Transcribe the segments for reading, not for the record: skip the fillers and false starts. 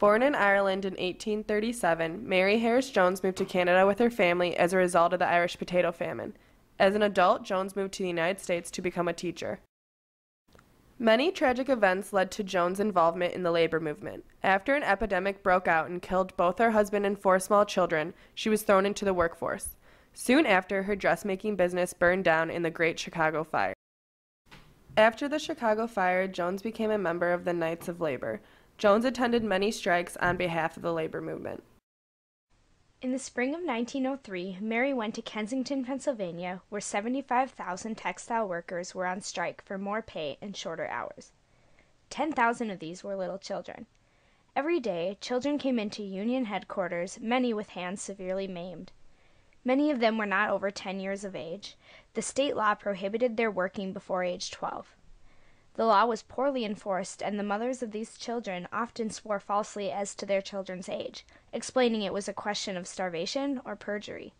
Born in Ireland in 1837, Mary Harris Jones moved to Canada with her family as a result of the Irish potato famine. As an adult, Jones moved to the United States to become a teacher. Many tragic events led to Jones' involvement in the labor movement. After an epidemic broke out and killed both her husband and 4 small children, she was thrown into the workforce. Soon after, her dressmaking business burned down in the Great Chicago Fire. After the Chicago Fire, Jones became a member of the Knights of Labor. Jones attended many strikes on behalf of the labor movement. In the spring of 1903, Mary went to Kensington, Pennsylvania, where 75,000 textile workers were on strike for more pay and shorter hours. 10,000 of these were little children. Every day, children came into Union headquarters, many with hands severely maimed. Many of them were not over 10 years of age. The state law prohibited their working before age 12. The law was poorly enforced, and the mothers of these children often swore falsely as to their children's age, explaining it was a question of starvation or perjury.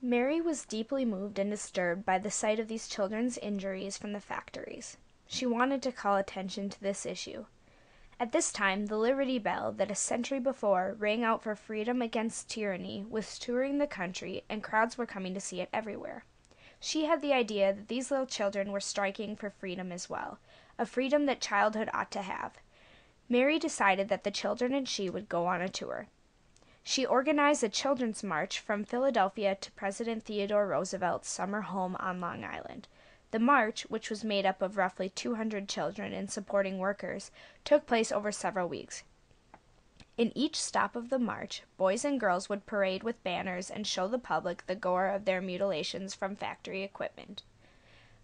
Mary was deeply moved and disturbed by the sight of these children's injuries from the factories. She wanted to call attention to this issue. At this time, the Liberty Bell that a century before rang out for freedom against tyranny was touring the country, and crowds were coming to see it everywhere. She had the idea that these little children were striking for freedom as well, a freedom that childhood ought to have. Mary decided that the children and she would go on a tour. She organized a children's march from Philadelphia to President Theodore Roosevelt's summer home on Long Island. The march, which was made up of roughly 200 children and supporting workers, took place over several weeks. In each stop of the march, boys and girls would parade with banners and show the public the gore of their mutilations from factory equipment.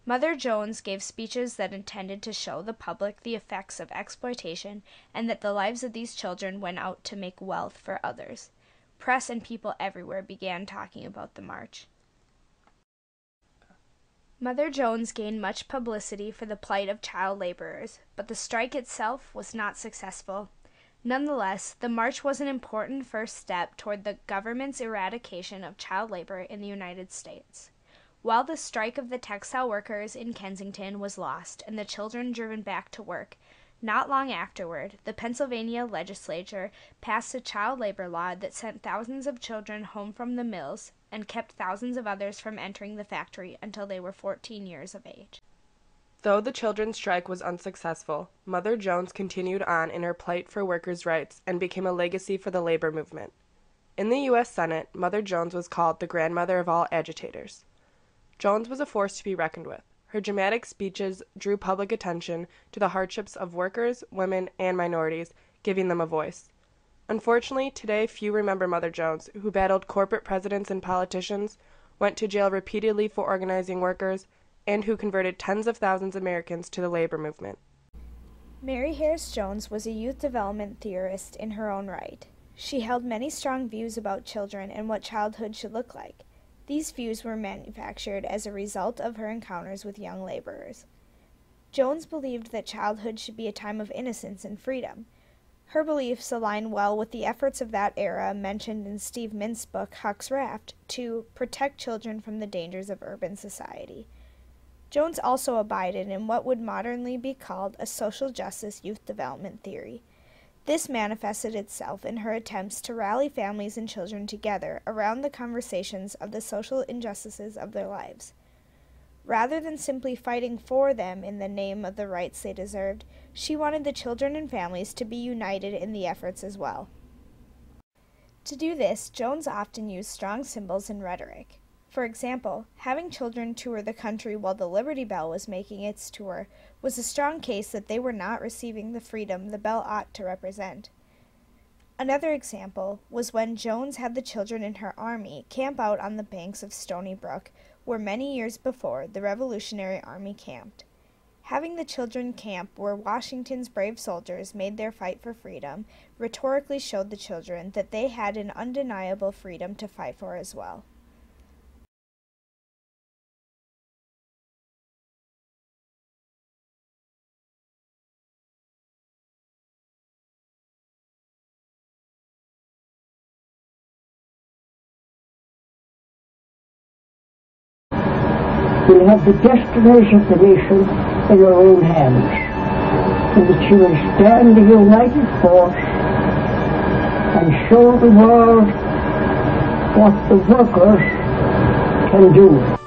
Mother Jones gave speeches that intended to show the public the effects of exploitation and that the lives of these children went out to make wealth for others. Press and people everywhere began talking about the march. Mother Jones gained much publicity for the plight of child laborers, but the strike itself was not successful. Nonetheless, the march was an important first step toward the government's eradication of child labor in the United States. While the strike of the textile workers in Kensington was lost and the children driven back to work, not long afterward, the Pennsylvania legislature passed a child labor law that sent thousands of children home from the mills and kept thousands of others from entering the factory until they were 14 years of age. Though the children's strike was unsuccessful, Mother Jones continued on in her plight for workers' rights and became a legacy for the labor movement. In the U.S. Senate, Mother Jones was called the grandmother of all agitators. Jones was a force to be reckoned with. Her dramatic speeches drew public attention to the hardships of workers, women, and minorities, giving them a voice. Unfortunately, today few remember Mother Jones, who battled corporate presidents and politicians, went to jail repeatedly for organizing workers, and who converted tens of thousands of Americans to the labor movement. Mary Harris Jones was a youth development theorist in her own right. She held many strong views about children and what childhood should look like. These views were manufactured as a result of her encounters with young laborers. Jones believed that childhood should be a time of innocence and freedom. Her beliefs align well with the efforts of that era mentioned in Steve Mintz's book Huck's Raft to protect children from the dangers of urban society. Jones also abided in what would modernly be called a social justice youth development theory. This manifested itself in her attempts to rally families and children together around the conversations of the social injustices of their lives. Rather than simply fighting for them in the name of the rights they deserved, she wanted the children and families to be united in the efforts as well. To do this, Jones often used strong symbols and rhetoric. For example, having children tour the country while the Liberty Bell was making its tour was a strong case that they were not receiving the freedom the bell ought to represent. Another example was when Jones had the children in her army camp out on the banks of Stony Brook, where many years before the Revolutionary Army camped. Having the children camp where Washington's brave soldiers made their fight for freedom rhetorically showed the children that they had an undeniable freedom to fight for as well. You have the destinies of the nation in your own hands. and that she will stand a united force and show the world what the workers can do.